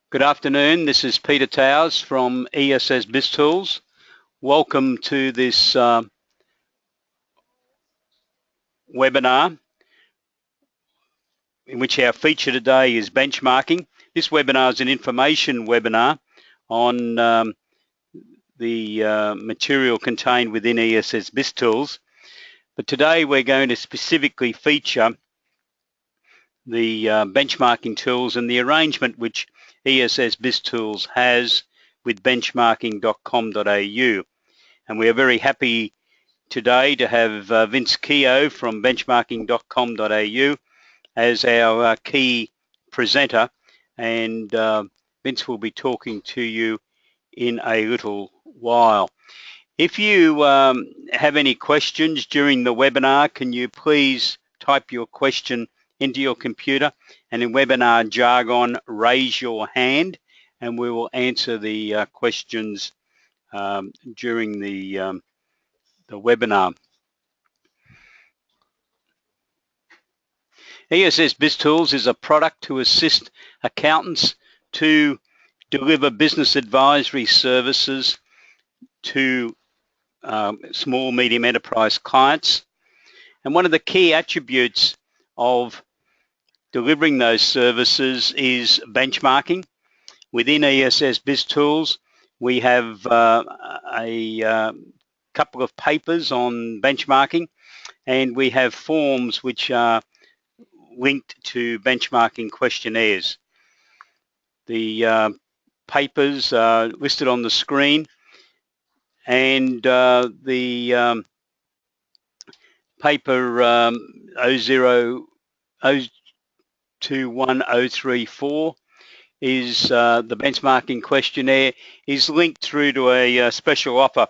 Good afternoon, this is Peter Towers from ESS BIZTOOLS. Welcome to this webinar in which our feature today is benchmarking. This webinar is an information webinar on the material contained within ESS BIZTOOLS, but today we're going to specifically feature the benchmarking tools and the arrangement which ESS BIZTOOLS has with benchmarking.com.au. And we are very happy today to have Vince Keogh from benchmarking.com.au as our key presenter, and Vince will be talking to you in a little while. If you have any questions during the webinar, can you please type your question into your computer, and in webinar jargon, raise your hand, and we will answer the questions during the webinar. ESS BIZTOOLS is a product to assist accountants to deliver business advisory services to small, medium enterprise clients. And one of the key attributes of delivering those services is benchmarking. Within ESS BIZTOOLS, we have a couple of papers on benchmarking, and we have forms which are linked to benchmarking questionnaires. The papers are listed on the screen, and the paper 0021034 is the benchmarking questionnaire, is linked through to a special offer,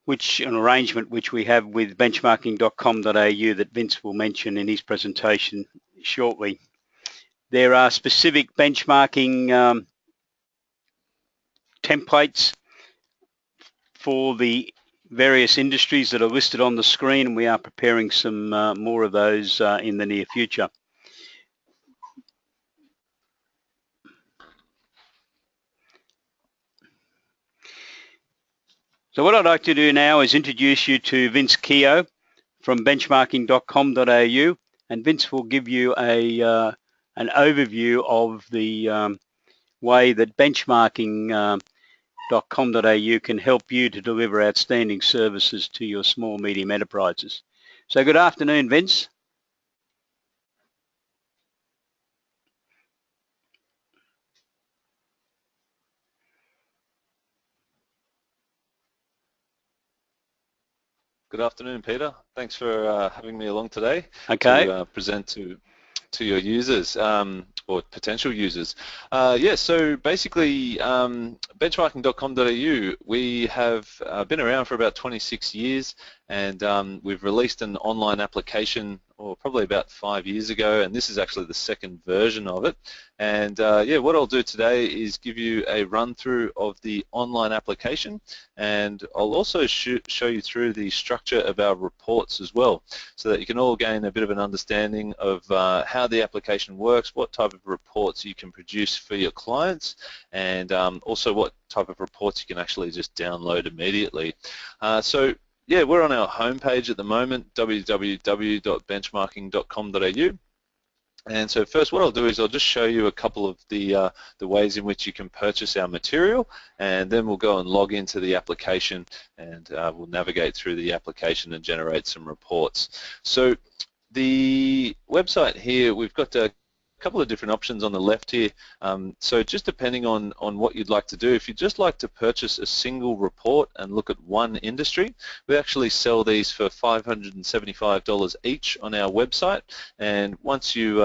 which an arrangement which we have with benchmarking.com.au that Vince will mention in his presentation shortly. There are specific benchmarking templates for the various industries that are listed on the screen, and we are preparing some more of those in the near future. So what I'd like to do now is introduce you to Vince Keogh from benchmarking.com.au, and Vince will give you an overview of the way that benchmarking.com.au can help you to deliver outstanding services to your small, medium enterprises. So good afternoon, Vince. Good afternoon, Peter. Thanks for having me along today to present to your users or potential users. Yeah, so basically benchmarking.com.au, we have been around for about 26 years, and we've released an online application probably about 5 years ago, and this is actually the second version of it. And yeah, what I'll do today is give you a run through of the online application, and I'll also show you through the structure of our reports as well, so that you can all gain a bit of an understanding of how the application works, what type of reports you can produce for your clients, and also what type of reports you can actually just download immediately. So yeah, we're on our homepage at the moment, www.benchmarking.com.au. And so first what I'll do is I'll just show you a couple of the ways in which you can purchase our material, and then we'll go and log into the application, and we'll navigate through the application and generate some reports. So the website here, we've got a couple of different options on the left here. So just depending on what you'd like to do, if you'd just like to purchase a single report and look at one industry, we actually sell these for $575 each on our website, and once you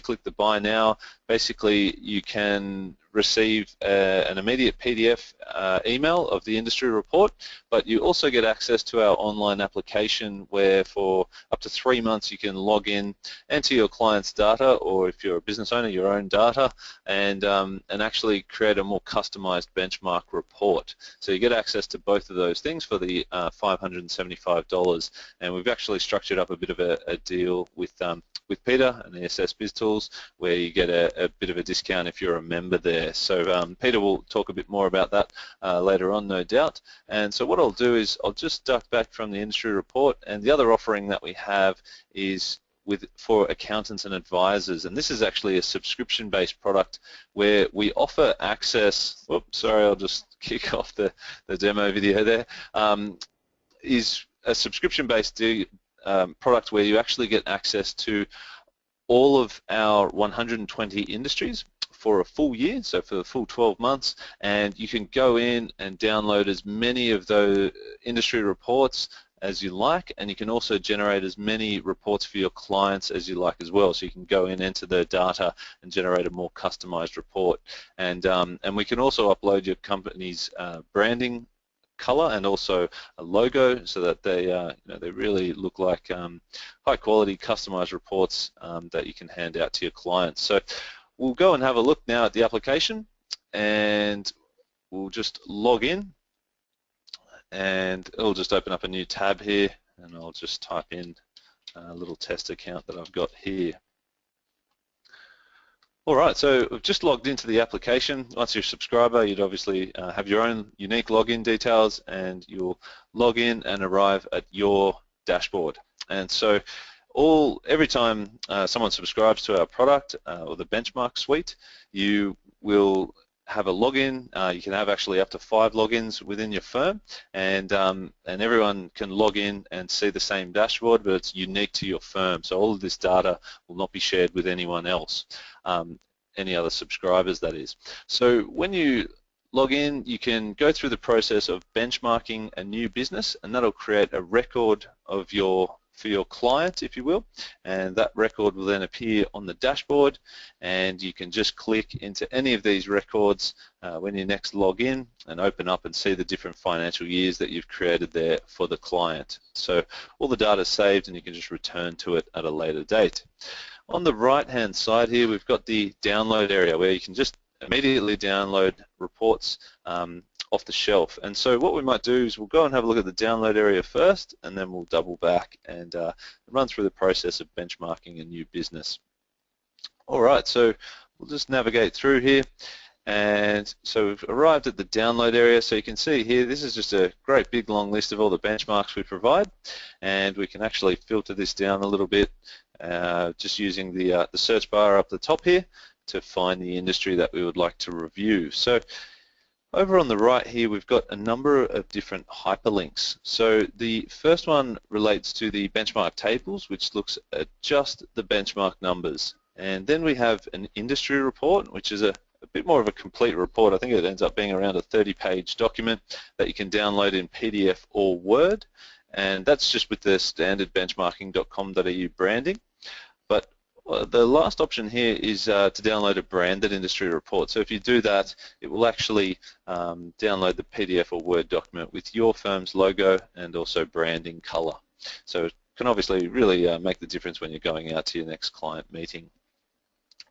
click the buy now, basically you can receive an immediate PDF email of the industry report, but you also get access to our online application where for up to 3 months you can log in, enter your client's data, or if you're a business owner, your own data, and actually create a more customized benchmark report. So you get access to both of those things for the $575, and we've actually structured up a bit of a deal with with Peter and ESS BIZTOOLS, where you get a bit of a discount if you're a member there. So Peter will talk a bit more about that later on, no doubt. And so what I'll do is I'll just duck back from the industry report, and the other offering that we have is for accountants and advisors, and this is actually a subscription-based product where we offer access. Whoops, sorry, I'll just kick off the demo video there. Is a subscription-based product where you actually get access to all of our 120 industries for a full year, so for the full 12 months, and you can go in and download as many of those industry reports as you like, and you can also generate as many reports for your clients as you like as well. So you can go in, enter the data, and generate a more customized report. And we can also upload your company's branding color and also a logo, so that they they really look like high quality customized reports that you can hand out to your clients. So we'll go and have a look now at the application, and we'll just log in, and it'll just open up a new tab here, and I'll just type in a little test account that I've got here. Alright, so we've just logged into the application. Once you're a subscriber, you'd obviously have your own unique login details, and you'll log in and arrive at your dashboard. And so every time someone subscribes to our product or the benchmark suite, you will have a login. You can have actually up to 5 logins within your firm, and everyone can log in and see the same dashboard, but it's unique to your firm. So all of this data will not be shared with anyone else, any other subscribers, that is. So when you log in, you can go through the process of benchmarking a new business, and that'll create a record of for your client, if you will, and that record will then appear on the dashboard, and you can just click into any of these records when you next log in and open up and see the different financial years that you've created there for the client. So all the data is saved, and you can just return to it at a later date. On the right hand side here, we've got the download area where you can just immediately download reports off the shelf. And so what we might do is we'll go and have a look at the download area first, and then we'll double back and run through the process of benchmarking a new business. Alright, so we'll just navigate through here, and so we've arrived at the download area. So you can see here, this is just a great big long list of all the benchmarks we provide, and we can actually filter this down a little bit just using the search bar up the top here to find the industry that we would like to review. So over on the right here, we've got a number of different hyperlinks. So the first one relates to the benchmark tables, which looks at just the benchmark numbers. And then we have an industry report, which is a bit more of a complete report. I think it ends up being around a 30-page document that you can download in PDF or Word. And that's just with the standard benchmarking.com.au branding. But the last option here is to download a branded industry report. So if you do that, it will actually download the PDF or Word document with your firm's logo and also branding color. So it can obviously really make the difference when you're going out to your next client meeting.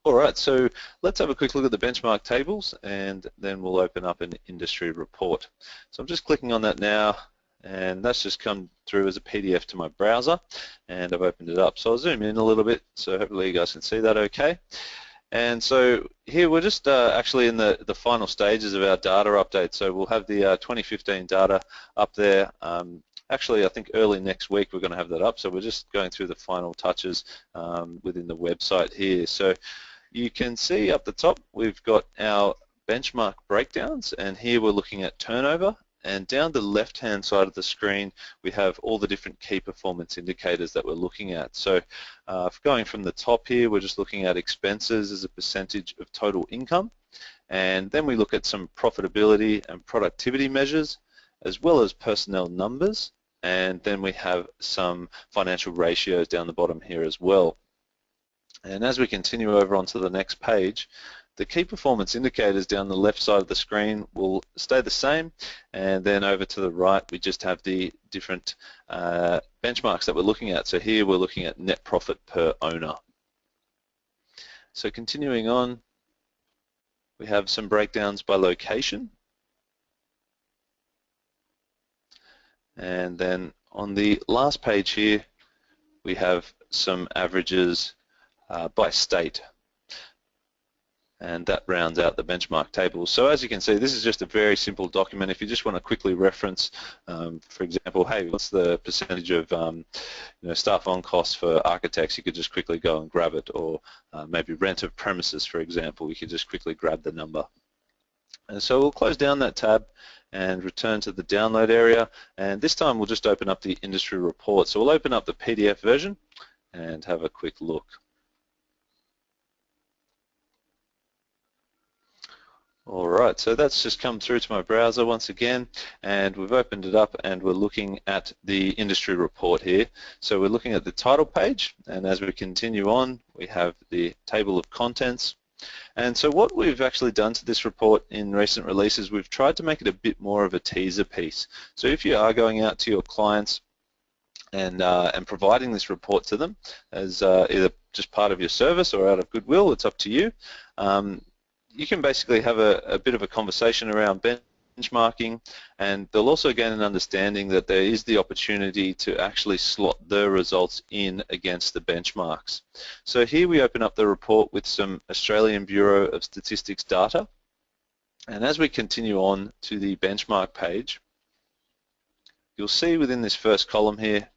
Alright, so let's have a quick look at the benchmark tables, and then we'll open up an industry report. So I'm just clicking on that now, and that's just come through as a PDF to my browser, and I've opened it up. So I'll zoom in a little bit, so hopefully you guys can see that okay. And so here we're just actually in the final stages of our data update. So we'll have the 2015 data up there. Actually, I think early next week we're going to have that up, so we're just going through the final touches within the website here. So you can see up the top we've got our benchmark breakdowns, and here we're looking at turnover. And down the left-hand side of the screen, we have all the different key performance indicators that we're looking at. So going from the top here, we're just looking at expenses as a percentage of total income. And then we look at some profitability and productivity measures, as well as personnel numbers. And then we have some financial ratios down the bottom here as well. And as we continue over onto the next page, the key performance indicators down the left side of the screen will stay the same, and then over to the right we just have the different benchmarks that we're looking at. So here we're looking at net profit per owner. So continuing on, we have some breakdowns by location, and then on the last page here we have some averages by state. And that rounds out the benchmark table. So as you can see, this is just a very simple document. If you just want to quickly reference, for example, hey, what's the percentage of staff on costs for architects, you could just quickly go and grab it, or maybe rent of premises, for example, you could just quickly grab the number. And so we'll close down that tab and return to the download area, and this time we'll just open up the industry report. So we'll open up the PDF version and have a quick look. Alright, so that's just come through to my browser once again, and we've opened it up and we're looking at the industry report here. So we're looking at the title page, and as we continue on, we have the table of contents. And so what we've actually done to this report in recent releases, we've tried to make it a bit more of a teaser piece. So if you are going out to your clients and providing this report to them as either just part of your service or out of goodwill, it's up to you. You can basically have a bit of a conversation around benchmarking, and they'll also gain an understanding that there is the opportunity to actually slot their results in against the benchmarks. So here we open up the report with some Australian Bureau of Statistics data, and as we continue on to the benchmark page, you'll see within this first column here,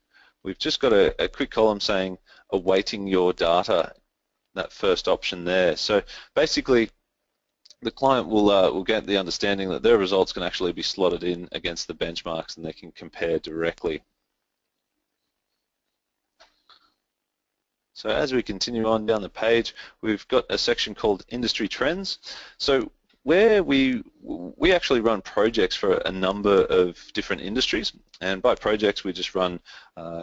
we've just got a quick column saying awaiting your data, that first option there. So basically, the client will get the understanding that their results can actually be slotted in against the benchmarks and they can compare directly. So as we continue on down the page, we've got a section called Industry Trends. So where we actually run projects for a number of different industries, and by projects we just run,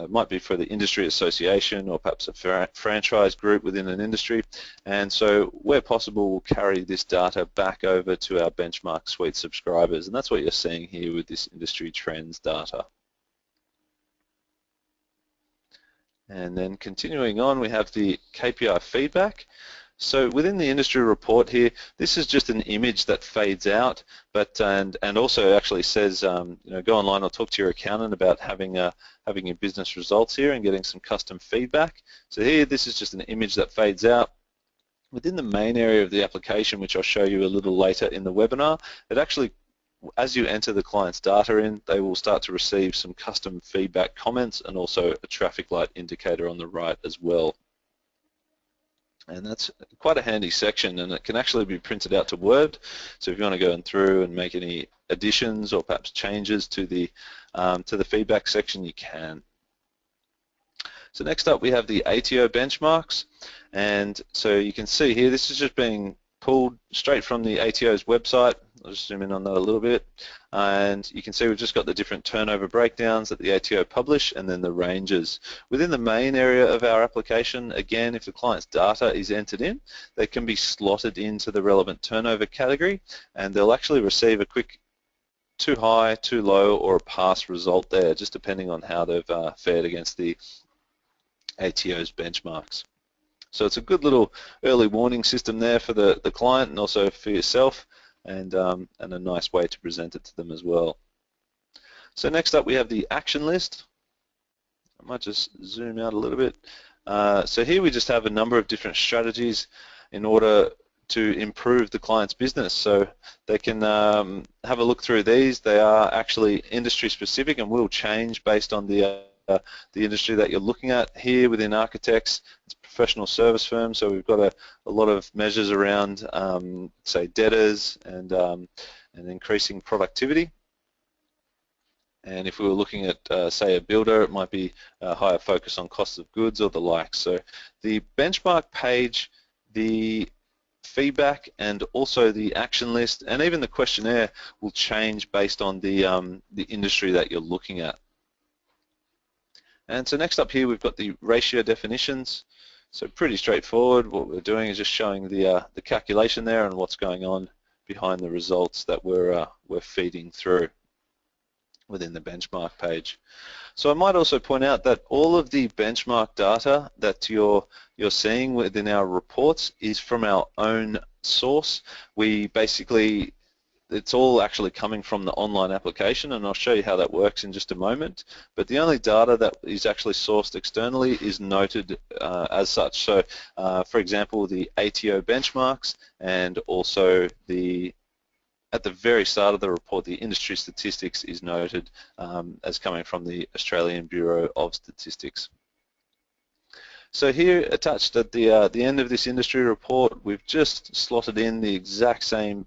might be for the industry association or perhaps a franchise group within an industry, and so where possible we'll carry this data back over to our benchmark suite subscribers, and that's what you're seeing here with this industry trends data. And then continuing on, we have the KPI feedback. So within the industry report here, this is just an image that fades out, but and also actually says, go online or talk to your accountant about having your business results here and getting some custom feedback. So here, this is just an image that fades out. Within the main area of the application, which I'll show you a little later in the webinar, it actually, as you enter the client's data in, they will start to receive some custom feedback comments and also a traffic light indicator on the right as well. And that's quite a handy section, and it can actually be printed out to Word. So if you want to go through and make any additions or perhaps changes to the feedback section, you can. So next up we have the ATO benchmarks, and so you can see here this is just being pulled straight from the ATO's website. I'll just zoom in on that a little bit, and you can see we've just got the different turnover breakdowns that the ATO publish and then the ranges. Within the main area of our application, again, if the client's data is entered in, they can be slotted into the relevant turnover category, and they'll actually receive a quick too high, too low, or a pass result there, just depending on how they've fared against the ATO's benchmarks. So it's a good little early warning system there for the client and also for yourself, and a nice way to present it to them as well. So next up we have the action list. I might just zoom out a little bit. So here we just have a number of different strategies in order to improve the client's business. So they can have a look through these. They are actually industry specific and will change based on the industry that you're looking at. Here within architects, it's professional service firms, so we've got a lot of measures around, say, debtors and increasing productivity. And if we were looking at, say, a builder, it might be a higher focus on cost of goods or the like. So the benchmark page, the feedback, and also the action list, and even the questionnaire will change based on the industry that you're looking at. And so next up here we've got the ratio definitions. So pretty straightforward. What we're doing is just showing the calculation there and what's going on behind the results that we're feeding through within the benchmark page. So I might also point out that all of the benchmark data that you're seeing within our reports is from our own source. We basically it's all actually coming from the online application, and I'll show you how that works in just a moment. But the only data that is actually sourced externally is noted as such. So, for example, the ATO benchmarks, and also at the very start of the report, the industry statistics is noted as coming from the Australian Bureau of Statistics. So here, attached at the end of this industry report, we've just slotted in the exact same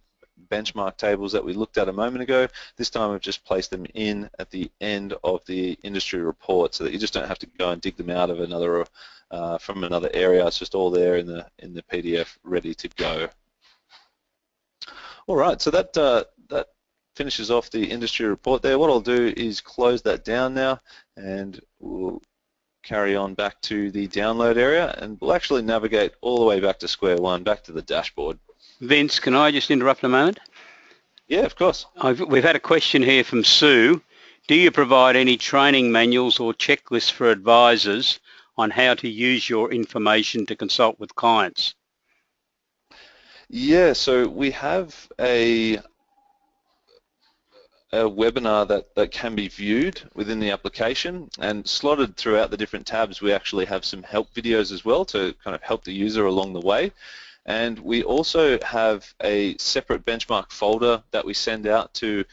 benchmark tables that we looked at a moment ago. This time we've just placed them in at the end of the industry report, so that you just don't have to go and dig them out of another from another area. It's just all there in the PDF, ready to go. All right, so that finishes off the industry report there. What I'll do is close that down now, and we'll carry on back to the download area, and we'll actually navigate all the way back to square one, back to the dashboard. Vince, can I just interrupt a moment? Yeah, of course. We've had a question here from Sue. Do you provide any training manuals or checklists for advisors on how to use your information to consult with clients? Yeah, so we have a webinar that can be viewed within the application, and slotted throughout the different tabs we actually have some help videos as well to kind of help the user along the way. And we also have a separate benchmark folder that we send out to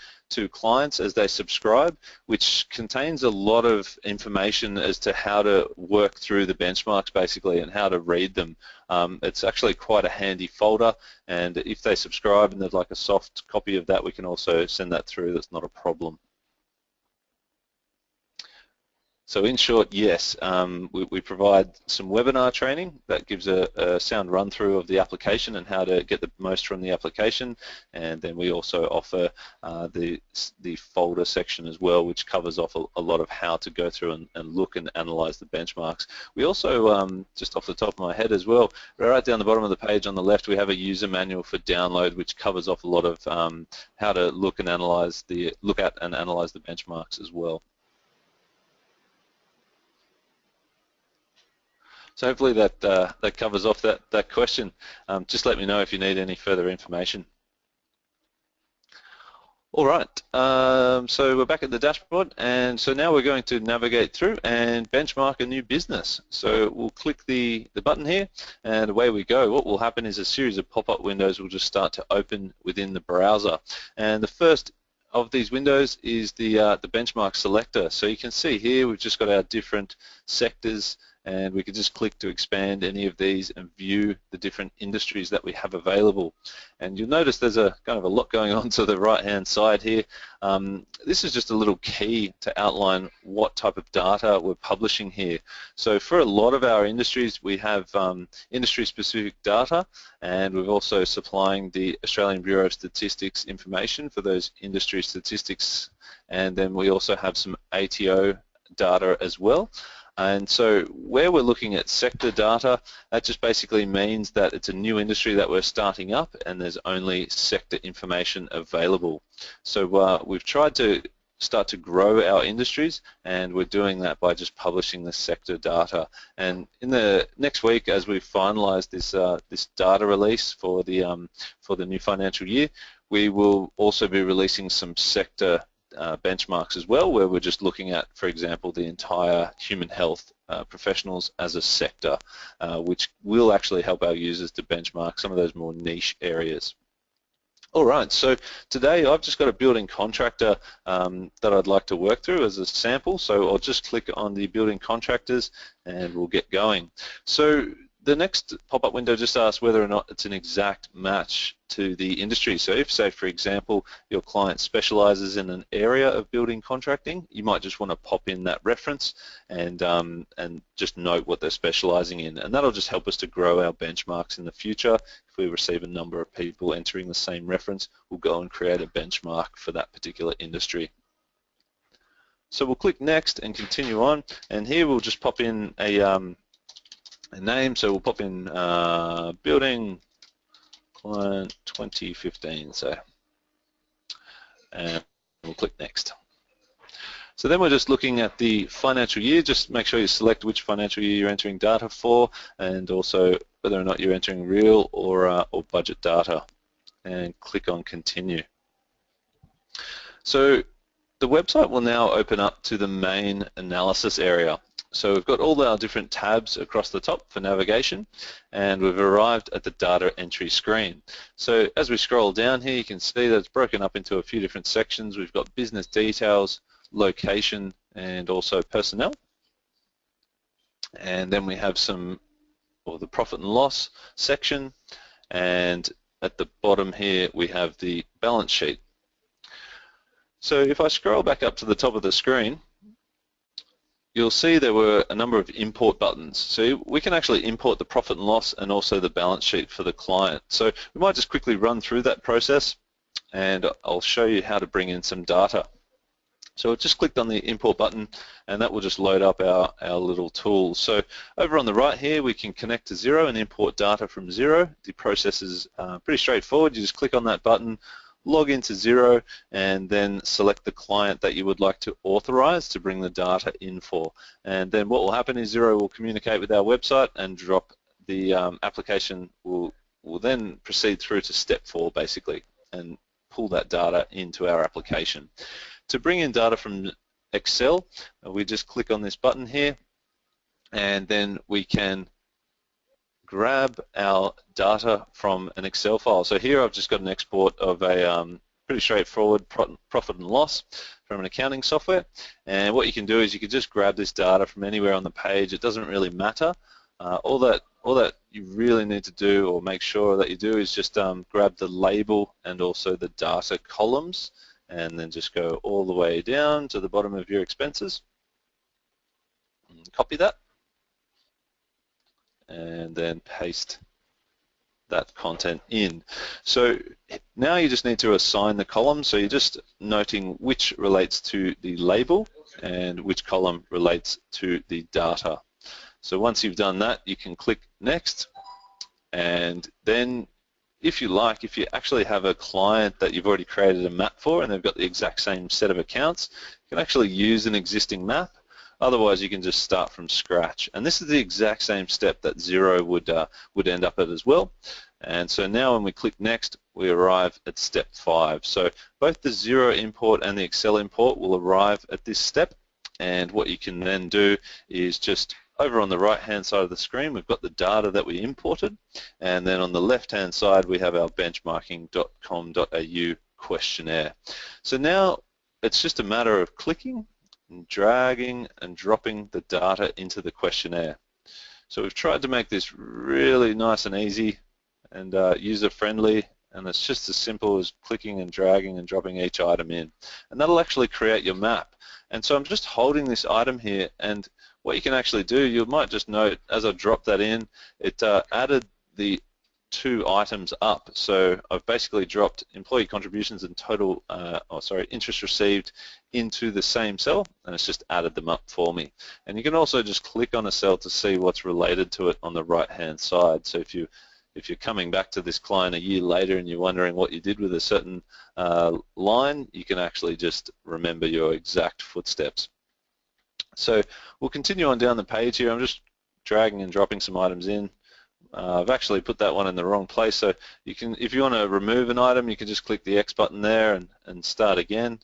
clients as they subscribe, which contains a lot of information as to how to work through the benchmarks basically, and how to read them. It's actually quite a handy folder, and if they subscribe and there's like a soft copy of that, we can also send that through. That's not a problem. So in short, yes, we provide some webinar training that gives a sound run through of the application and how to get the most from the application, and then we also offer the folder section as well, which covers off a lot of how to go through and look and analyze the benchmarks. We also, just off the top of my head as well, right down the bottom of the page on the left, we have a user manual for download, which covers off a lot of how to look at and analyze the benchmarks as well. So hopefully that covers off that question. Just let me know if you need any further information. All right, so we're back at the dashboard, and so now we're going to navigate through and benchmark a new business. So we'll click the button here, and away we go. What will happen is a series of pop-up windows will just start to open within the browser, and the first of these windows is the benchmark selector. So you can see here we've just got our different sectors, and we can just click to expand any of these and view the different industries that we have available. And you'll notice there's a kind of a lot going on to the right hand side here. This is just a little key to outline what type of data we're publishing here. So for a lot of our industries, we have industry specific data, and we're also supplying the Australian Bureau of Statistics information for those industry statistics, and then we also have some ATO data as well. And so where we're looking at sector data, that just basically means that it's a new industry that we're starting up, and there's only sector information available. So we've tried to start to grow our industries, and we're doing that by just publishing the sector data. And in the next week, as we finalize this data release for the new financial year, we will also be releasing some sector benchmarks as well, where we're just looking at, for example, the entire human health professionals as a sector, which will actually help our users to benchmark some of those more niche areas. All right, so today I've just got a building contractor that I'd like to work through as a sample, so I'll just click on the building contractors and we'll get going. So the next pop-up window just asks whether or not it's an exact match to the industry. So if, say, for example, your client specializes in an area of building contracting, you might just want to pop in that reference and just note what they're specializing in. And that'll just help us to grow our benchmarks in the future. If we receive a number of people entering the same reference, we'll go and create a benchmark for that particular industry. So we'll click Next and continue on. And here we'll just pop in a name, so we'll pop in building client 2015, so, and we'll click Next. So then we're just looking at the financial year. Just make sure you select which financial year you're entering data for, and also whether or not you're entering real or budget data, and click on Continue. So the website will now open up to the main analysis area. So we've got all our different tabs across the top for navigation, and we've arrived at the data entry screen. So as we scroll down here, you can see that it's broken up into a few different sections. We've got business details, location, and also personnel. And then we have the profit and loss section, and at the bottom here we have the balance sheet. So if I scroll back up to the top of the screen, you'll see there were a number of import buttons. So we can actually import the profit and loss and also the balance sheet for the client. So we might just quickly run through that process, and I'll show you how to bring in some data. So I've just clicked on the import button, and that will just load up our little tool. So over on the right here, we can connect to Xero and import data from Xero. The process is pretty straightforward. You just click on that button, log into Xero, and then select the client that you would like to authorize to bring the data in for. And then what will happen is Xero will communicate with our website, and drop the application will then proceed through to step 4 basically, and pull that data into our application. To bring in data from Excel, we just click on this button here, and then we can grab our data from an Excel file. So here I've just got an export of a pretty straightforward profit and loss from an accounting software, and what you can do is you can just grab this data from anywhere on the page. It doesn't really matter. All that you really need to do, or make sure that you do, is just grab the label and also the data columns, and then just go all the way down to the bottom of your expenses, and copy that, and then paste that content in. So now you just need to assign the column. So you're just noting which relates to the label and which column relates to the data. So once you've done that, you can click next, and then if you actually have a client that you've already created a map for and they've got the exact same set of accounts, you can actually use an existing map. Otherwise, you can just start from scratch. And this is the exact same step that Xero would end up at as well. And so now when we click next, we arrive at step 5. So both the Xero import and the Excel import will arrive at this step. And what you can then do is just over on the right-hand side of the screen, we've got the data that we imported. And then on the left-hand side, we have our benchmarking.com.au questionnaire. So now it's just a matter of clicking, and dragging and dropping the data into the questionnaire. So we've tried to make this really nice and easy and user-friendly, and it's just as simple as clicking and dragging and dropping each item in. And that'll actually create your map. And so I'm just holding this item here, and what you can actually do, you might just note as I drop that in, it added the 2 items up. So I've basically dropped employee contributions and total, interest received into the same cell, and it's just added them up for me. And you can also just click on a cell to see what's related to it on the right-hand side. So if you're coming back to this client a year later and you're wondering what you did with a certain line, you can actually just remember your exact footsteps. So we'll continue on down the page here. I'm just dragging and dropping some items in. I've actually put that one in the wrong place, so you can, if you want to remove an item, you can just click the X button there and start again.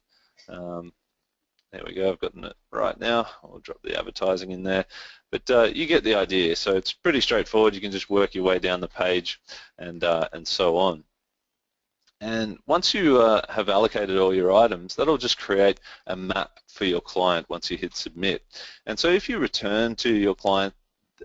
There we go, I've gotten it right now. I'll drop the advertising in there, but you get the idea. So it's pretty straightforward. You can just work your way down the page and so on. And once you have allocated all your items, that'll just create a map for your client once you hit submit. And so if you return to your client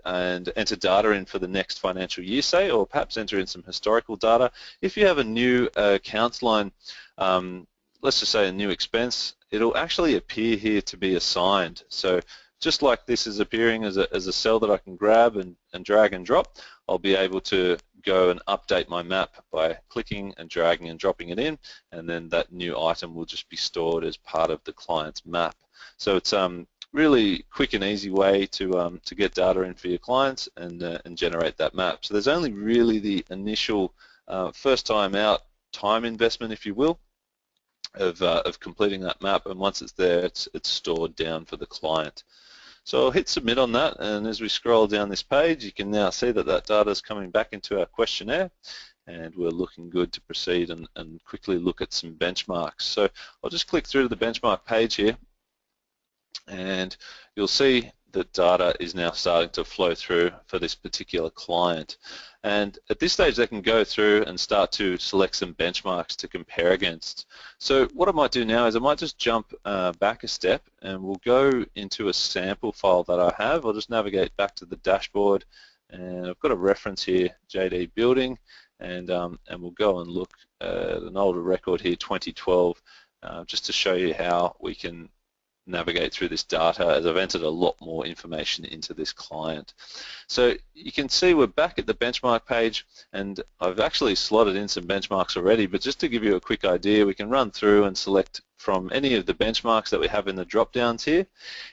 and enter data in for the next financial year, say, or perhaps enter in some historical data, if you have a new accounts line, let's just say a new expense, it'll actually appear here to be assigned. So just like this is appearing as a cell that I can grab and drag and drop, I'll be able to go and update my map by clicking and dragging and dropping it in, and then that new item will just be stored as part of the client's map. So it's really quick and easy way to get data in for your clients and generate that map. So there's only really the initial first time out time investment, if you will, of completing that map, and once it's there, it's stored down for the client. So I'll hit submit on that, and as we scroll down this page, you can now see that data is coming back into our questionnaire, and we're looking good to proceed and quickly look at some benchmarks. So I'll just click through to the benchmark page here, and you'll see that data is now starting to flow through for this particular client. And at this stage they can go through and start to select some benchmarks to compare against. So what I might do now is I might just jump back a step, and we'll go into a sample file that I have. I'll just navigate back to the dashboard, and I've got a reference here, JD Building, and we'll go and look at an older record here, 2012, just to show you how we can navigate through this data, as I've entered a lot more information into this client. So you can see we're back at the benchmark page, and I've actually slotted in some benchmarks already, but just to give you a quick idea, we can run through and select from any of the benchmarks that we have in the drop downs here.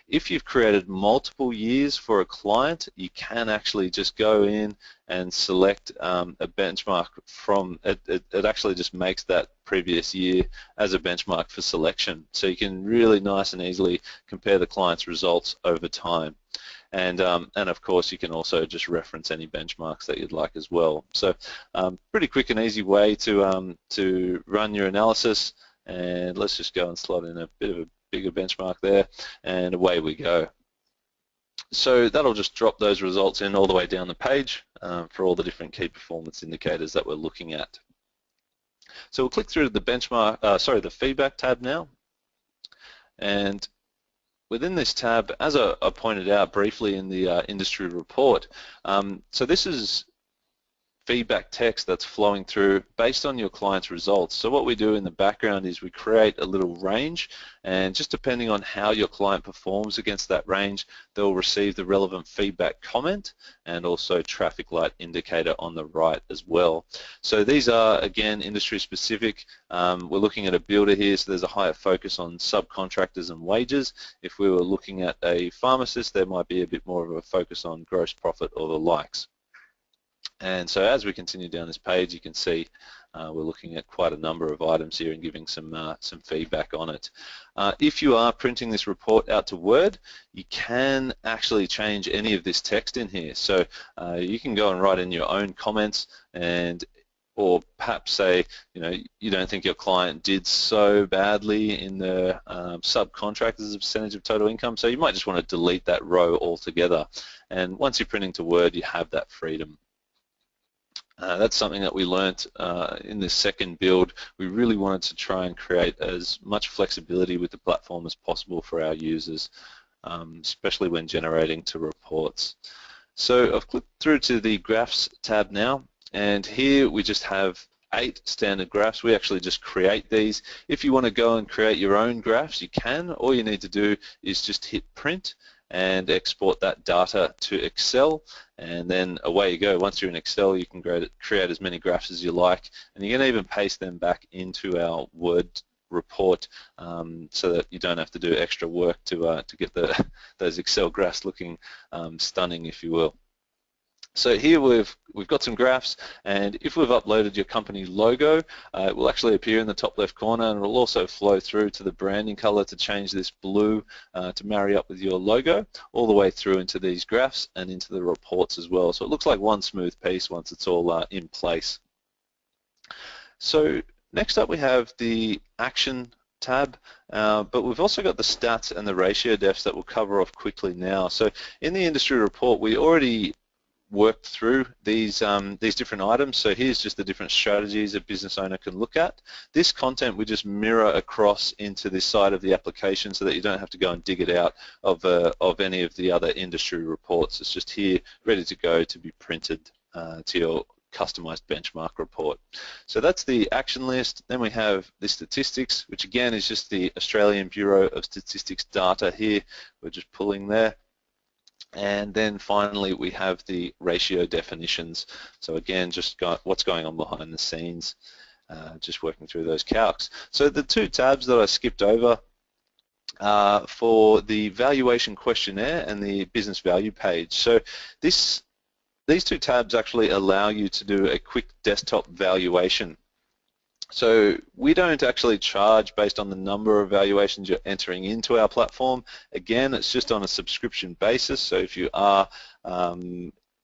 If you've created multiple years for a client, you can actually just go in and select a benchmark from it. It actually just makes that previous year as a benchmark for selection, so you can really nice and easily compare the client's results over time. And of course you can also just reference any benchmarks that you'd like as well. So pretty quick and easy way to run your analysis. And let's just go and slot in a bit of a bigger benchmark there, and away we go. So that'll just drop those results in all the way down the page for all the different key performance indicators that we're looking at. So we'll click through to the the feedback tab now, and within this tab, as I pointed out briefly in the industry report, so this is feedback text that's flowing through based on your client's results. So what we do in the background is we create a little range, and just depending on how your client performs against that range, they'll receive the relevant feedback comment and also traffic light indicator on the right as well. So these are, again, industry specific. We're looking at a builder here, so there's a higher focus on subcontractors and wages. If we were looking at a pharmacist, there might be a bit more of a focus on gross profit or the likes. And so as we continue down this page, you can see we're looking at quite a number of items here and giving some feedback on it. If you are printing this report out to Word, you can actually change any of this text in here. So you can go and write in your own comments, or perhaps say, you don't think your client did so badly in the subcontractors as a percentage of total income, so you might just want to delete that row altogether. And once you're printing to Word, you have that freedom. That's something that we learnt in this second build. We really wanted to try and create as much flexibility with the platform as possible for our users, especially when generating to reports. So I've clicked through to the Graphs tab now, and here we just have 8 standard graphs. We actually just create these. If you want to go and create your own graphs, you can. All you need to do is just hit print and export that data to Excel, and then away you go. Once you're in Excel, you can create as many graphs as you like, and you can even paste them back into our Word report so that you don't have to do extra work to get those Excel graphs looking stunning, if you will. So here we've got some graphs, and if we've uploaded your company logo, it will actually appear in the top left corner, and it will also flow through to the branding color to change this blue to marry up with your logo, all the way through into these graphs and into the reports as well. So it looks like one smooth piece once it's all in place. So next up we have the Action tab, but we've also got the stats and the ratio defs that we'll cover off quickly now. So in the industry report, we already worked through these different items. So here's just the different strategies a business owner can look at. This content we just mirror across into this side of the application so that you don't have to go and dig it out of any of the other industry reports. It's just here ready to go to be printed to your customized benchmark report. So that's the action list. Then we have the statistics, which again is just the Australian Bureau of Statistics data here. We're just pulling there. And then finally we have the ratio definitions. So again, just got what's going on behind the scenes, just working through those calcs. So the 2 tabs that I skipped over for the valuation questionnaire and the business value page. So these 2 tabs actually allow you to do a quick desktop valuation. So we don't actually charge based on the number of valuations you're entering into our platform. Again, it's just on a subscription basis. So if you are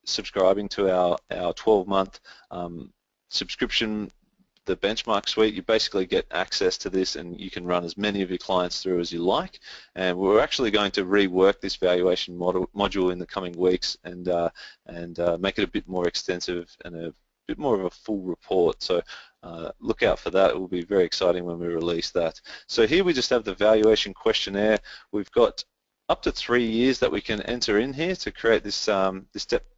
subscribing to our 12-month subscription, the benchmark suite, you basically get access to this and you can run as many of your clients through as you like. And we're actually going to rework this valuation module in the coming weeks and make it a bit more extensive and a bit more of a full report. So look out for that. It will be very exciting when we release that. So here we just have the valuation questionnaire. We've got up to 3 years that we can enter in here to create this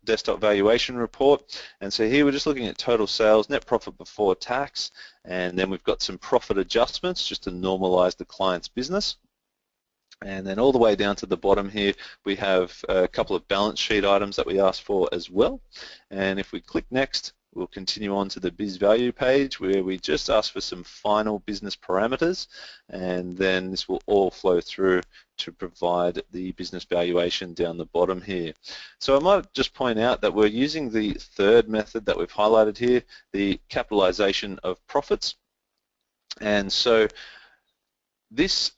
desktop valuation report. And so here we're just looking at total sales, net profit before tax, and then we've got some profit adjustments just to normalize the client's business. And then all the way down to the bottom here, we have a couple of balance sheet items that we asked for as well. And if we click next, we'll continue on to the biz value page where we just ask for some final business parameters, and then this will all flow through to provide the business valuation down the bottom here. So I might just point out that we're using the third method that we've highlighted here, the capitalization of profits. And so this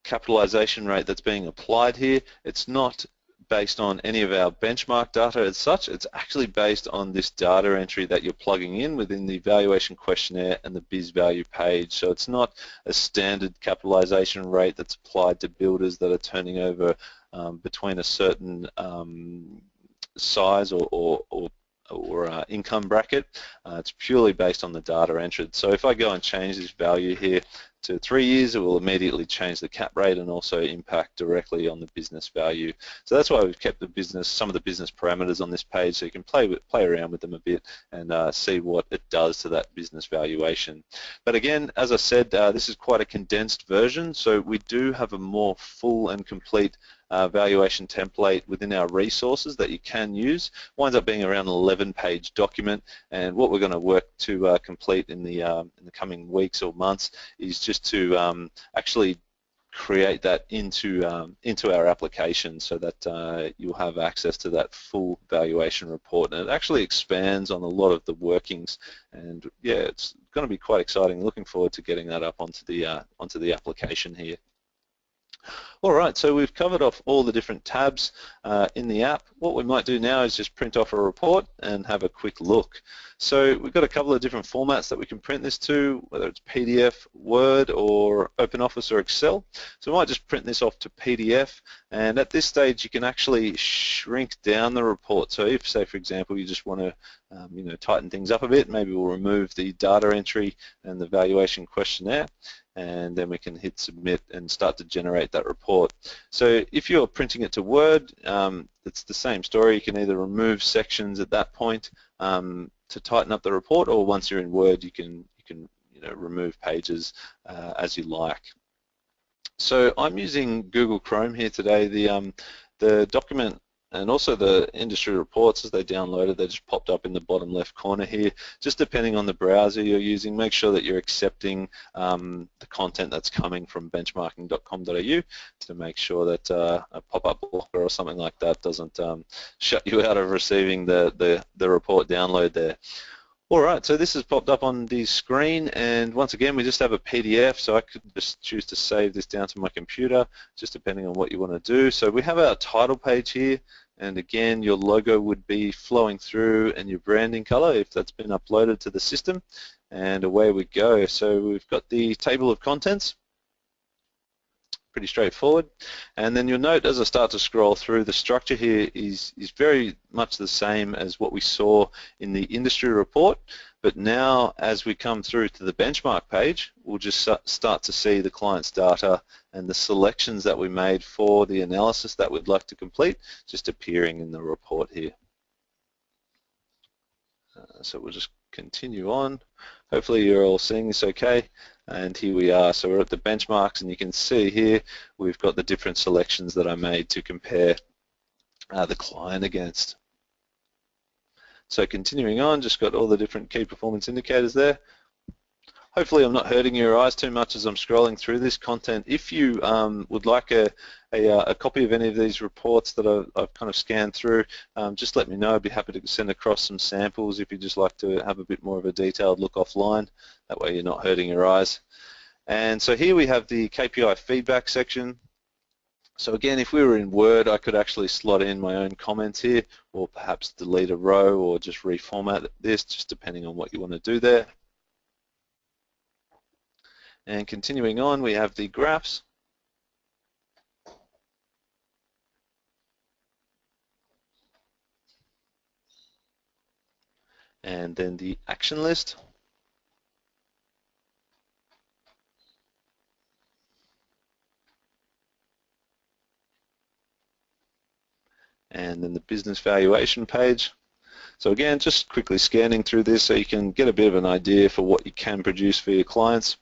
capitalization rate that's being applied here, it's not based on any of our benchmark data as such. It's actually based on this data entry that you're plugging in within the valuation questionnaire and the biz value page. So it's not a standard capitalization rate that's applied to builders that are turning over between a certain size or income bracket. It's purely based on the data entered. So if I go and change this value here to 3 years, it will immediately change the cap rate and also impact directly on the business value. So that's why we've kept some of the business parameters on this page, so you can play around with them a bit and see what it does to that business valuation. But again, as I said, this is quite a condensed version, so we do have a more full and complete valuation template within our resources that you can use. Winds up being around an 11-page document, and what we're going to work to complete in the coming weeks or months is just to actually create that into our application so that you'll have access to that full valuation report, and it actually expands on a lot of the workings, and yeah, it's going to be quite exciting. Looking forward to getting that up onto the application here. All right, so we've covered off all the different tabs in the app. What we might do now is just print off a report and have a quick look. So we've got a couple of different formats that we can print this to, whether it's PDF, Word, or OpenOffice or Excel. So we might just print this off to PDF, and at this stage you can actually shrink down the report. So if, say for example, you just want to tighten things up a bit, maybe we'll remove the data entry and the valuation questionnaire, and then we can hit submit and start to generate that report. So if you're printing it to Word, it's the same story. You can either remove sections at that point to tighten up the report, or once you're in Word, you can remove pages as you like. So I'm using Google Chrome here today. The document and also the industry reports, as they downloaded, they just popped up in the bottom left corner here. Just depending on the browser you're using, make sure that you're accepting the content that's coming from benchmarking.com.au to make sure that a pop-up blocker or something like that doesn't shut you out of receiving the report download there. All right, so this has popped up on the screen, and once again we just have a PDF, so I could just choose to save this down to my computer, just depending on what you want to do. So we have our title page here, and again your logo would be flowing through and your branding color if that's been uploaded to the system, and away we go. So we've got the table of contents. Pretty straightforward, and then you'll note as I start to scroll through, the structure here is very much the same as what we saw in the industry report, but now as we come through to the benchmark page, we'll just start to see the client's data and the selections that we made for the analysis that we'd like to complete just appearing in the report here. So we'll just continue on. Hopefully you're all seeing this okay. And here we are. So we're at the benchmarks, and you can see here we've got the different selections that I made to compare the client against. So continuing on, just got all the different key performance indicators there. Hopefully I'm not hurting your eyes too much as I'm scrolling through this content. If you would like a copy of any of these reports that I've kind of scanned through, just let me know. I'd be happy to send across some samples if you'd just like to have a bit more of a detailed look offline. That way you're not hurting your eyes. And so here we have the KPI feedback section. So again, if we were in Word, I could actually slot in my own comments here, or perhaps delete a row, or just reformat this, just depending on what you want to do there. And continuing on, we have the graphs. And then the action list. And then the business valuation page. So again, just quickly scanning through this so you can get a bit of an idea for what you can produce for your clients.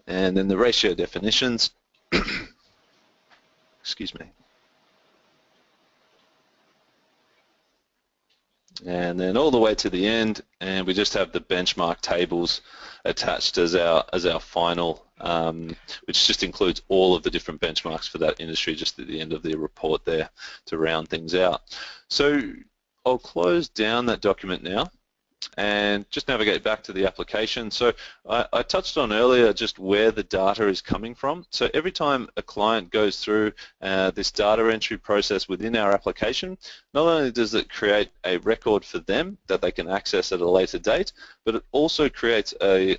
And then the ratio definitions. Excuse me. And then all the way to the end, and we just have the benchmark tables attached as our final, which just includes all of the different benchmarks for that industry just at the end of the report there to round things out. So I'll close down that document now and just navigate back to the application. So I touched on earlier just where the data is coming from. So every time a client goes through this data entry process within our application, not only does it create a record for them that they can access at a later date, but it also creates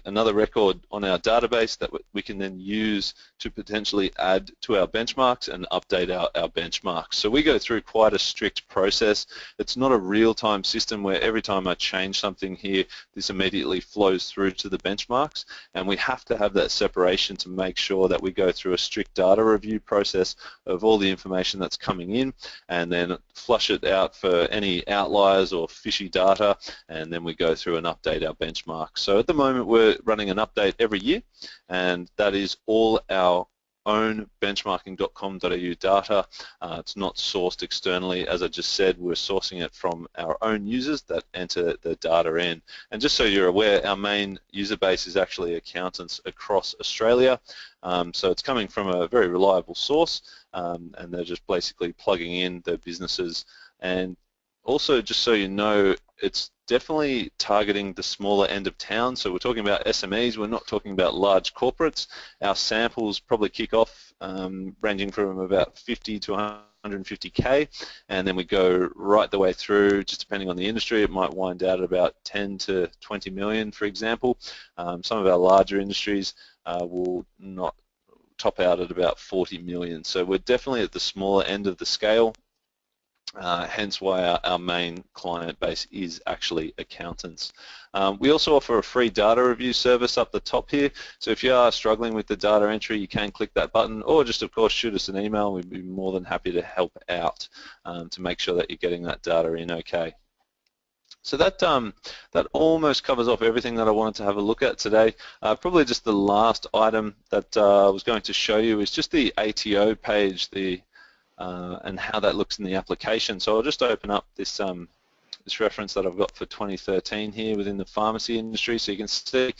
another record on our database that we can then use to potentially add to our benchmarks and update our benchmarks. So we go through quite a strict process. It's not a real-time system where every time I change something here, this immediately flows through to the benchmarks, and we have to have that separation to make sure that we go through a strict data review process of all the information that's coming in, and then flush it out for any outliers or fishy data, and then we go through and update our benchmarks. So at the moment we're running an update every year, and that is all our own benchmarking.com.au data. It's not sourced externally. As I just said, we're sourcing it from our own users that enter the data in. And just so you're aware, our main user base is actually accountants across Australia. So it's coming from a very reliable source, and they're just basically plugging in their businesses. And also, just so you know, it's definitely targeting the smaller end of town. So we're talking about SMEs, we're not talking about large corporates. Our samples probably kick off ranging from about 50 to 150K, and then we go right the way through, just depending on the industry. It might wind out at about 10 to 20 million, for example. Some of our larger industries will not top out at about 40 million. So we're definitely at the smaller end of the scale. Hence why our main client base is actually accountants. We also offer a free data review service up the top here. So if you are struggling with the data entry, you can click that button, or just of course shoot us an email. We'd be more than happy to help out to make sure that you're getting that data in okay. So that almost covers off everything that I wanted to have a look at today. Probably just the last item that I was going to show you is just the ATO page, and how that looks in the application. So I'll just open up this this reference that I've got for 2013 here within the pharmacy industry, so you can see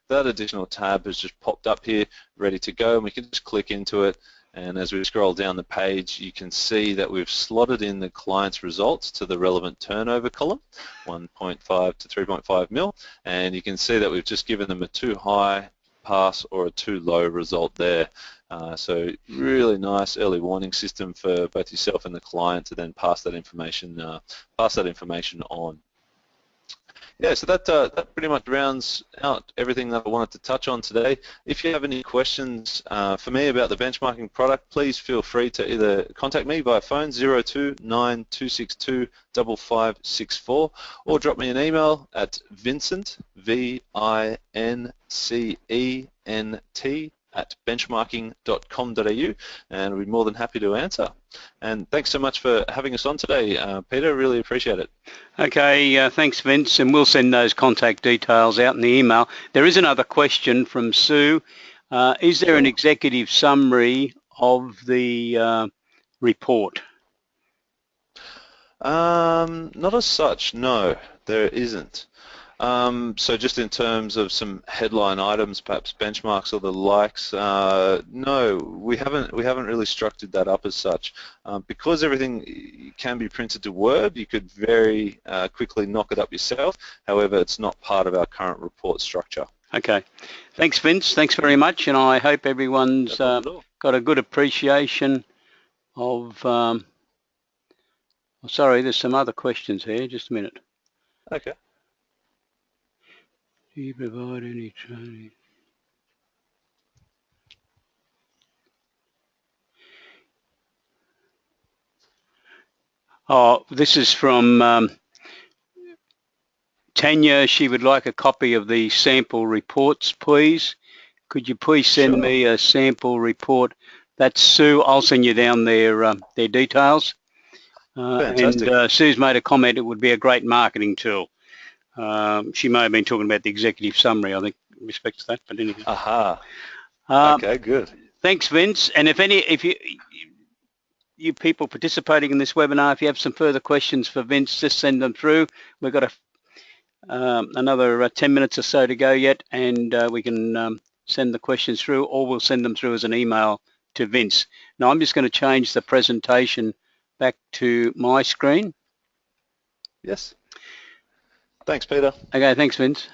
that additional tab has just popped up here, ready to go, and we can just click into it. And as we scroll down the page, you can see that we've slotted in the client's results to the relevant turnover column, 1.5 to 3.5 mil, and you can see that we've just given them a too high pass or a too low result there. So really nice early warning system for both yourself and the client to then pass that information on. Yeah, so that pretty much rounds out everything that I wanted to touch on today. If you have any questions for me about the benchmarking product, please feel free to either contact me via phone 0292625564, or drop me an email at Vincent, VINCENT @benchmarking.com.au, and we'll be more than happy to answer. And thanks so much for having us on today, Peter. Really appreciate it. Okay, thanks, Vince, and we'll send those contact details out in the email. There is another question from Sue. Is there an executive summary of the report? Not as such, no, there isn't. So just in terms of some headline items, perhaps benchmarks or the likes, no, we haven't really structured that up as such. Because everything can be printed to Word, you could very quickly knock it up yourself. However, it's not part of our current report structure. Okay. Thanks, Vince. Thanks very much, and I hope everyone's got a good appreciation of. Sorry, there's some other questions here. Just a minute. Okay. Do you provide any training? Oh, this is from Tanya. She would like a copy of the sample reports, please. Could you please send me a sample report? That's Sue. I'll send you down their details. Fantastic. And Sue's made a comment. It would be a great marketing tool. She may have been talking about the executive summary, I think, in respect to that. But anyway. Aha. Okay, good. Thanks, Vince. And if you people participating in this webinar, if you have some further questions for Vince, just send them through. We've got another 10 minutes or so to go yet, and we can send the questions through, or we'll send them through as an email to Vince. Now, I'm just going to change the presentation back to my screen. Yes. Thanks, Peter. Okay, thanks, Vince.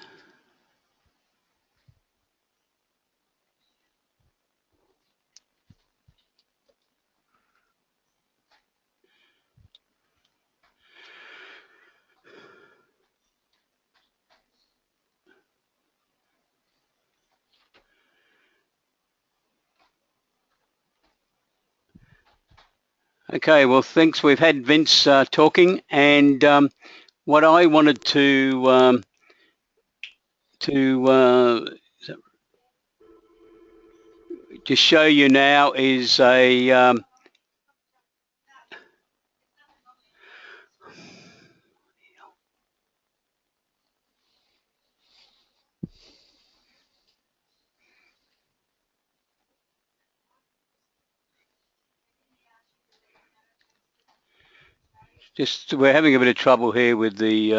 Okay, well, thanks. We've had Vince talking, and what I wanted to show you now is a we're having a bit of trouble here with the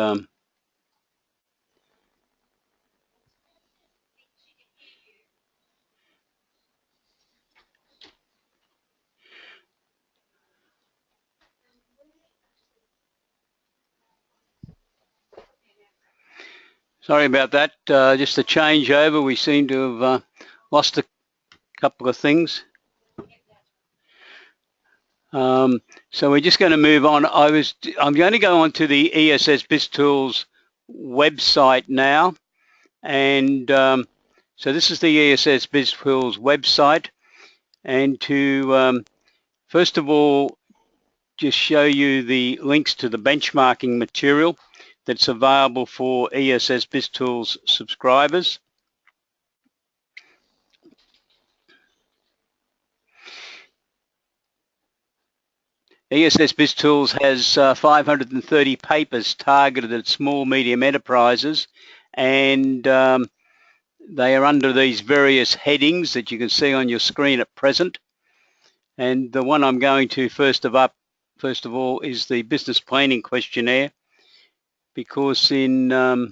sorry about that. Just a changeover. We seem to have lost a couple of things. So we're just going to move on. I'm going to go on to the ESS BIZTOOLS website now, and so this is the ESS BIZTOOLS website, and to first of all just show you the links to the benchmarking material that's available for ESS BIZTOOLS subscribers. ESS BIZTOOLS has 530 papers targeted at small, medium enterprises, and they are under these various headings that you can see on your screen at present. And the one I'm going to first of all is the business planning questionnaire, because in there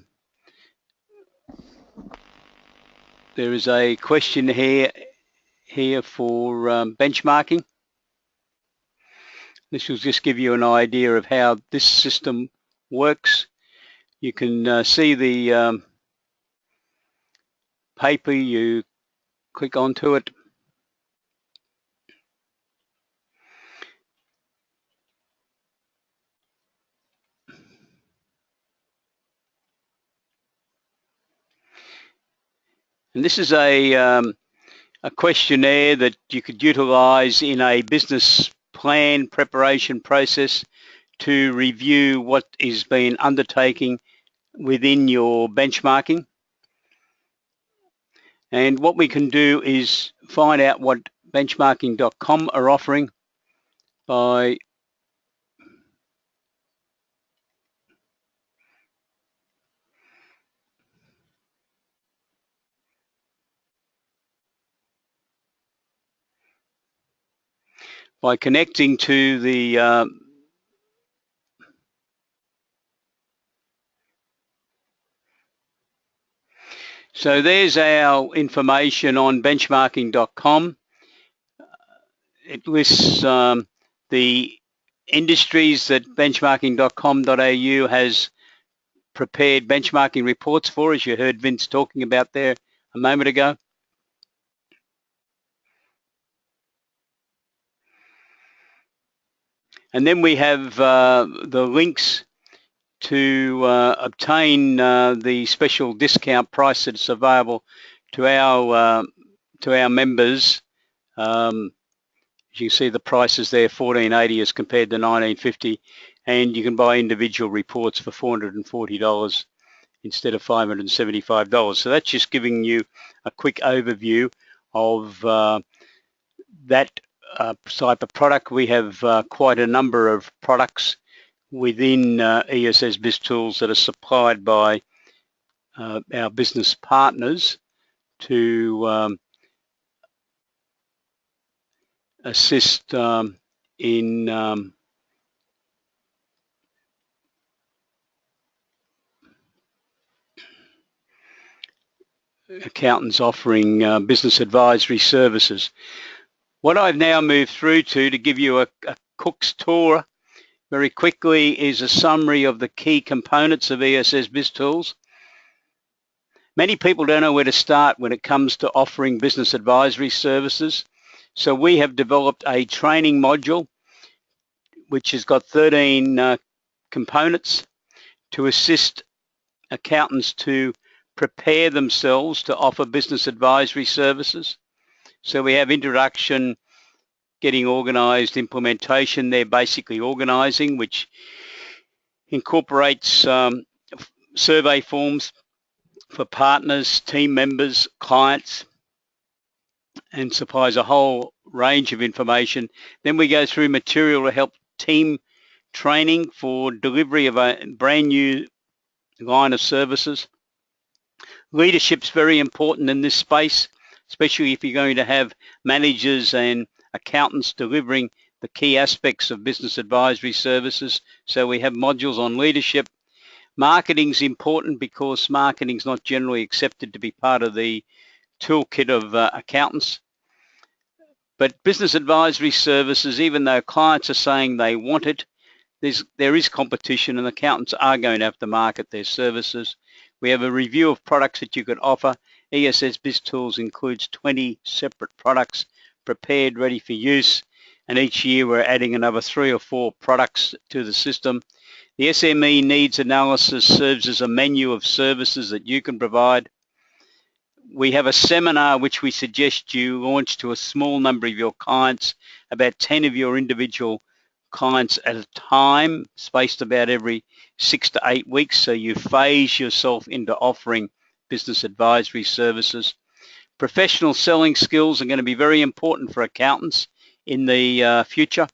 is a question here for benchmarking. This will just give you an idea of how this system works. You can see the paper, you click onto it. And this is a questionnaire that you could utilize in a business plan preparation process to review what is being undertaking within your benchmarking. And what we can do is find out what benchmarking.com are offering by connecting to the so there's our information on benchmarking.com. It lists the industries that benchmarking.com.au has prepared benchmarking reports for, as you heard Vince talking about there a moment ago. And then we have the links to obtain the special discount price that's available to our members. As you can see, the prices there, $14.80 as compared to $19.50, and you can buy individual reports for $440 instead of $575. So that's just giving you a quick overview of that type of product. We have quite a number of products within ESS BIZTOOLS that are supplied by our business partners to assist in accountants offering business advisory services. What I've now moved through to give you a cook's tour very quickly is a summary of the key components of ESS BIZTOOLS. Many people don't know where to start when it comes to offering business advisory services. So we have developed a training module which has got 13 components to assist accountants to prepare themselves to offer business advisory services. So we have introduction, getting organized, implementation. They're basically organizing, which incorporates survey forms for partners, team members, clients, and supplies a whole range of information. Then we go through material to help team training for delivery of a brand new line of services. Leadership's very important in this space, especially if you're going to have managers and accountants delivering the key aspects of business advisory services. So we have modules on leadership. Marketing's important because marketing's not generally accepted to be part of the toolkit of accountants. But business advisory services, even though clients are saying they want it, there is competition and accountants are going to have to market their services. We have a review of products that you could offer. ESS BIZTOOLS includes 20 separate products prepared, ready for use. And each year we're adding another 3 or 4 products to the system. The SME needs analysis serves as a menu of services that you can provide. We have a seminar which we suggest you launch to a small number of your clients, about 10 of your individual clients at a time, spaced about every 6 to 8 weeks, so you phase yourself into offering business advisory services. Professional selling skills are going to be very important for accountants in the future.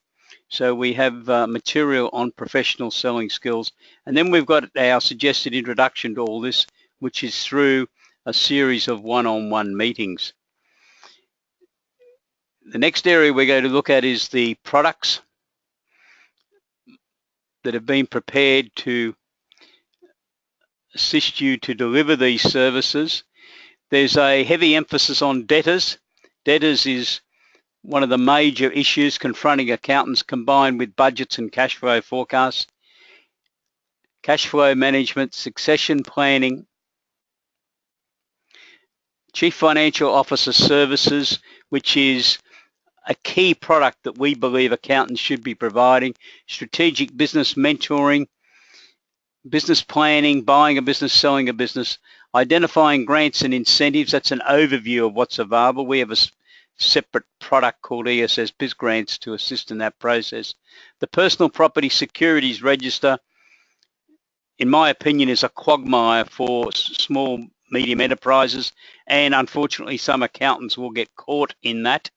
So we have material on professional selling skills. And then we've got our suggested introduction to all this, which is through a series of one-on-one meetings. The next area we're going to look at is the products that have been prepared to assist you to deliver these services. There's a heavy emphasis on debtors. Debtors is one of the major issues confronting accountants, combined with budgets and cash flow forecasts, cash flow management, succession planning, Chief Financial Officer Services, which is a key product that we believe accountants should be providing, strategic business mentoring, business planning, buying a business, selling a business, identifying grants and incentives. That's an overview of what's available. We have a separate product called ESS Biz Grants to assist in that process. The Personal Property Securities Register, in my opinion, is a quagmire for small, medium enterprises, and unfortunately some accountants will get caught in that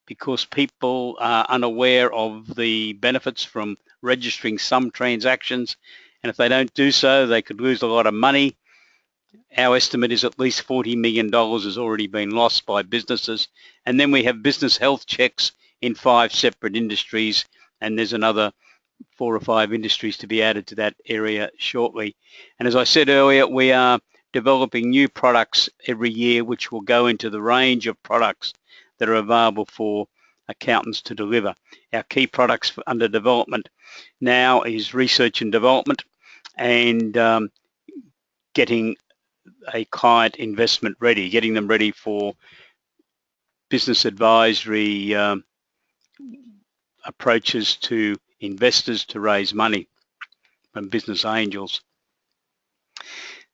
because people are unaware of the benefits from registering some transactions, and if they don't do so, they could lose a lot of money. Our estimate is at least $40 million has already been lost by businesses. And then we have business health checks in 5 separate industries, and there's another 4 or 5 industries to be added to that area shortly. And as I said earlier, we are developing new products every year, which will go into the range of products that are available for accountants to deliver. Our key products under development now is research and development. and getting a client investment ready, getting them ready for business advisory approaches to investors to raise money from business angels.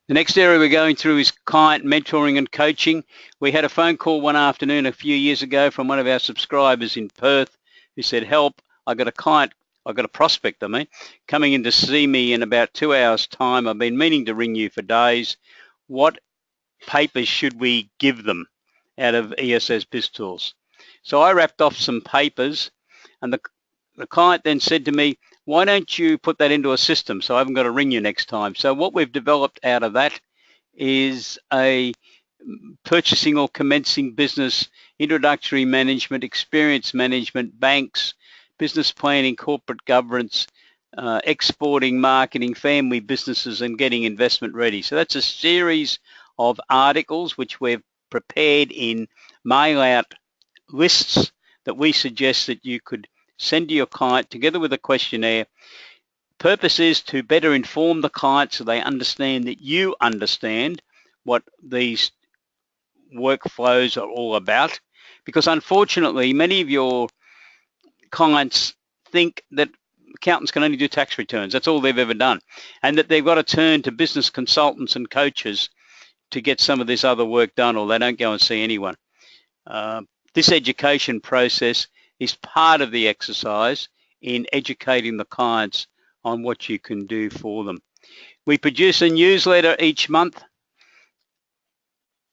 The next area we're going through is client mentoring and coaching. We had a phone call one afternoon a few years ago from one of our subscribers in Perth who said, help, I got a client, I got a prospect, coming in to see me in about 2 hours' time. I've been meaning to ring you for days. What papers should we give them out of ESS BIZTOOLS? So I wrapped off some papers, and the client then said to me, why don't you put that into a system so I haven't got to ring you next time? So what we've developed out of that is a purchasing or commencing business, introductory management, experience management, banks, business planning, corporate governance, exporting, marketing, family businesses, and getting investment ready. So that's a series of articles which we've prepared in mail out lists that we suggest that you could send to your client together with a questionnaire. Purpose is to better inform the client so they understand that you understand what these workflows are all about, because unfortunately many of your clients think that accountants can only do tax returns. That's all they've ever done, and that they've got to turn to business consultants and coaches to get some of this other work done, or they don't go and see anyone. This education process is part of the exercise in educating the clients on what you can do for them. We produce a newsletter each month,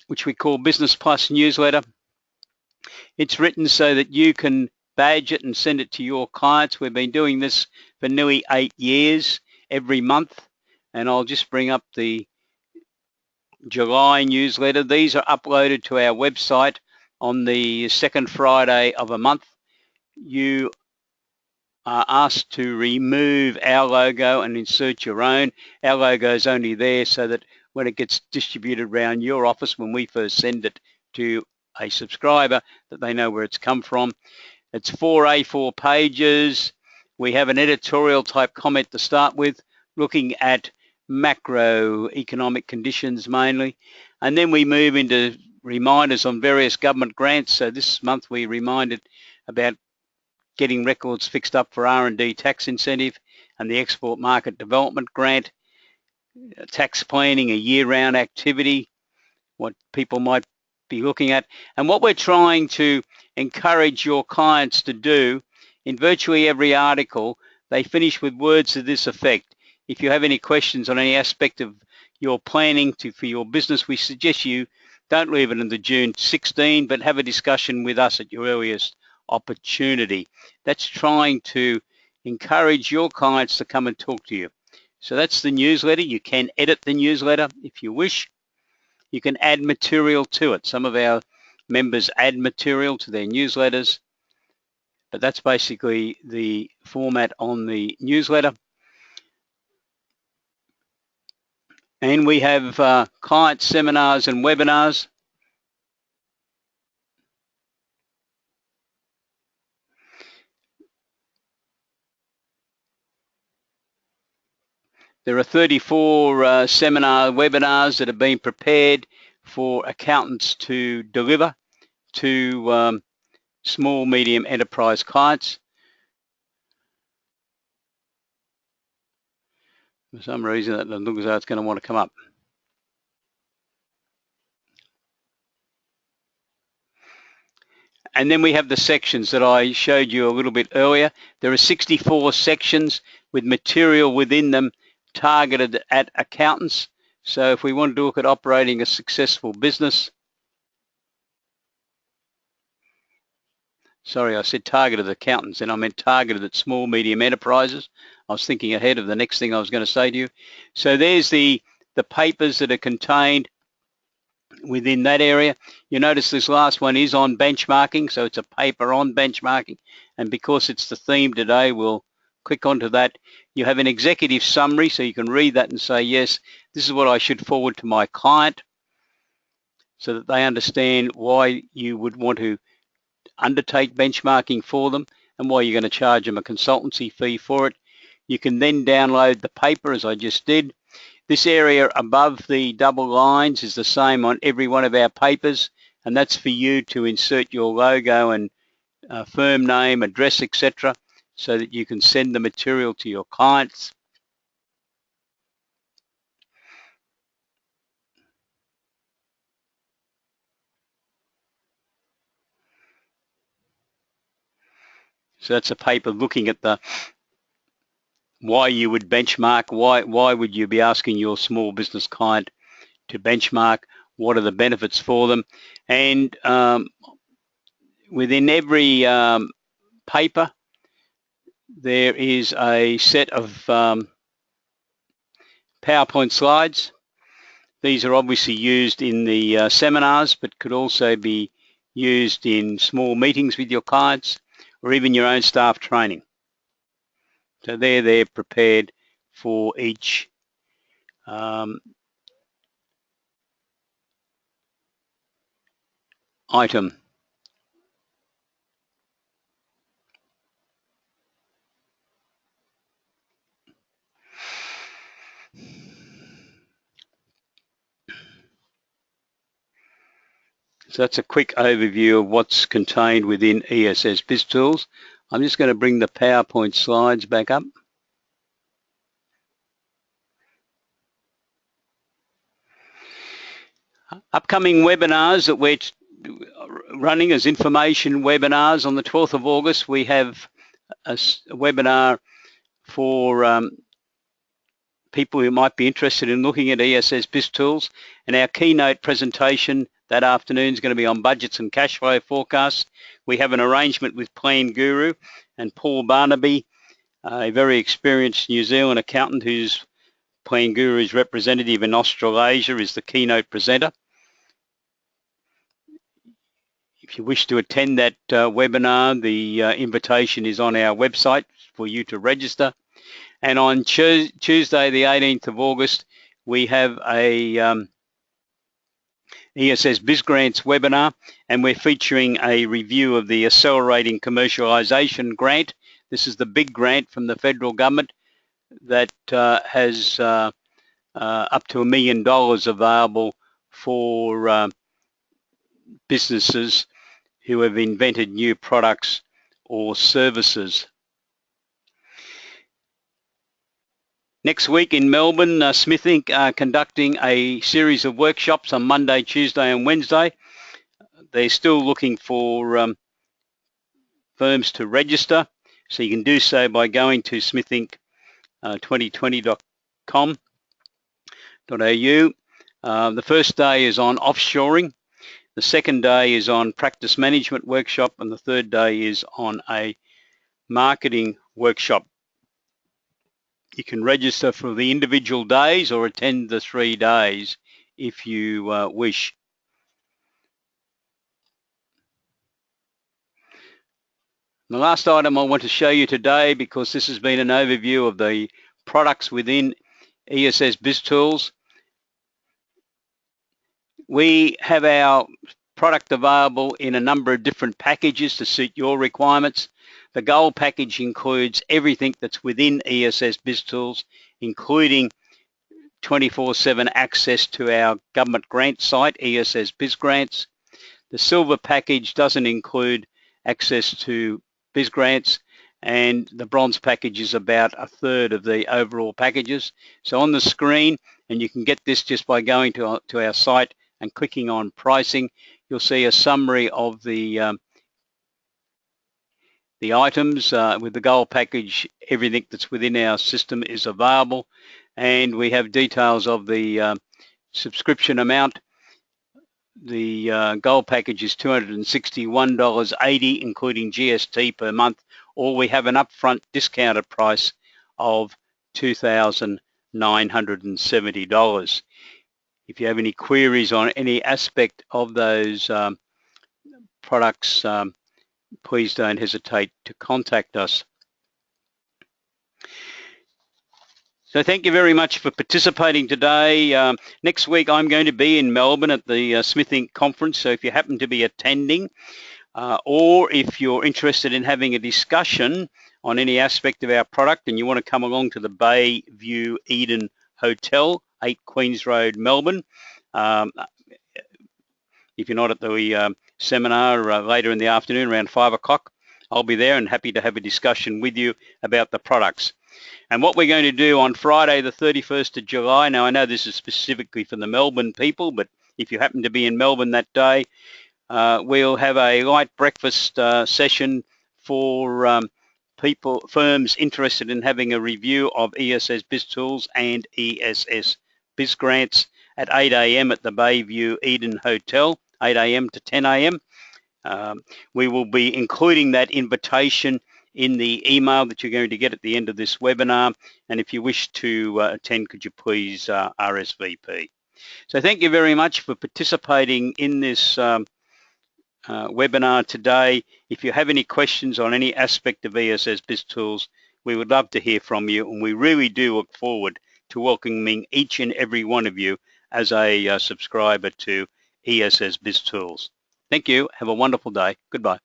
which we call Business Plus Newsletter. It's written so that you can badge it and send it to your clients. We've been doing this for nearly 8 years, every month, and I'll just bring up the July newsletter. These are uploaded to our website on the second Friday of a month. You are asked to remove our logo and insert your own. Our logo is only there so that when it gets distributed around your office, when we first send it to a subscriber, that they know where it's come from. It's 4 A4 pages. We have an editorial type comment to start with, looking at macroeconomic conditions mainly. And then we move into reminders on various government grants. So this month we reminded about getting records fixed up for R&D tax incentive and the export market development grant, tax planning, a year-round activity, what people might be looking at. And what we're trying to encourage your clients to do, in virtually every article, they finish with words to this effect. If you have any questions on any aspect of your planning for your business, we suggest you don't leave it until June 16, but have a discussion with us at your earliest opportunity. That's trying to encourage your clients to come and talk to you. So that's the newsletter. You can edit the newsletter if you wish. You can add material to it. Some of our members add material to their newsletters, but that's basically the format on the newsletter. And we have client seminars and webinars. There are 34 seminar webinars that have been prepared for accountants to deliver to small, medium enterprise clients. For some reason, that looks like it's going to want to come up. And then we have the sections that I showed you a little bit earlier. There are 64 sections with material within them targeted at accountants. So if we want to look at operating a successful business, sorry, I said targeted accountants, and I meant targeted at small, medium enterprises. I was thinking ahead of the next thing I was going to say to you. So there's the papers that are contained within that area. You notice this last one is on benchmarking, so it's a paper on benchmarking. And because it's the theme today, we'll click onto that. You have an executive summary, so you can read that and say, yes, this is what I should forward to my client, so that they understand why you would want to undertake benchmarking for them and why you're going to charge them a consultancy fee for it. You can then download the paper as I just did. This area above the double lines is the same on every one of our papers, and that's for you to insert your logo and firm name, address, etc., so that you can send the material to your clients. So that's a paper looking at the why you would benchmark, why would you be asking your small business client to benchmark, what are the benefits for them, and within every paper there is a set of PowerPoint slides. These are obviously used in the seminars, but could also be used in small meetings with your clients or even your own staff training. So they're prepared for each item. So that's a quick overview of what's contained within ESS BIZTOOLS. I'm just going to bring the PowerPoint slides back up. Upcoming webinars that we're running as information webinars. On the 12th of August, we have a webinar for people who might be interested in looking at ESS BIZTOOLS, and our keynote presentation that afternoon is going to be on budgets and cash flow forecasts. We have an arrangement with Plan Guru and Paul Barnaby, a very experienced New Zealand accountant who's Plan Guru's representative in Australasia, is the keynote presenter. If you wish to attend that webinar, the invitation is on our website for you to register. And on Tuesday, the 18th of August, we have a ESS BizGrants webinar, and we're featuring a review of the Accelerating Commercialisation Grant. This is the big grant from the federal government that has up to $1 million available for businesses who have invented new products or services. Next week in Melbourne, Smith Inc. are conducting a series of workshops on Monday, Tuesday and Wednesday. They're still looking for firms to register, so you can do so by going to smithinc2020.com.au. The first day is on offshoring, the second day is on practice management workshop, and the third day is on a marketing workshop. You can register for the individual days or attend the 3 days if you wish. The last item I want to show you today, because this has been an overview of the products within ESS BIZTOOLS. We have our product available in a number of different packages to suit your requirements. The Gold package includes everything that's within ESS BIZTOOLS, including 24/7 access to our government grant site, ESS BizGrants. The Silver package doesn't include access to BizGrants, and the Bronze package is about a third of the overall packages. So on the screen, and you can get this just by going to our site and clicking on pricing, you'll see a summary of the items. With the Gold package, everything that's within our system is available, and we have details of the subscription amount. The Gold package is $261.80, including GST per month, or we have an upfront discounted price of $2,970. If you have any queries on any aspect of those products, please don't hesitate to contact us. So thank you very much for participating today. Next week I'm going to be in Melbourne at the Smith Inc. conference, so if you happen to be attending or if you're interested in having a discussion on any aspect of our product and you want to come along to the Bayview Eden Hotel, 8 Queens Road, Melbourne, if you're not at the seminar later in the afternoon around 5 o'clock, I'll be there and happy to have a discussion with you about the products. And what we're going to do on Friday, the 31st of July, now I know this is specifically for the Melbourne people, but if you happen to be in Melbourne that day, we'll have a light breakfast session for firms interested in having a review of ESS BizTools and ESS BizGrants at 8 a.m. at the Bayview Eden Hotel, 8 a.m. to 10 a.m. We will be including that invitation in the email that you're going to get at the end of this webinar. And if you wish to attend, could you please RSVP? So thank you very much for participating in this webinar today. If you have any questions on any aspect of ESS BizTools, we would love to hear from you, and we really do look forward to welcoming each and every one of you as a subscriber to ESS BizTools. Thank you. Have a wonderful day. Goodbye.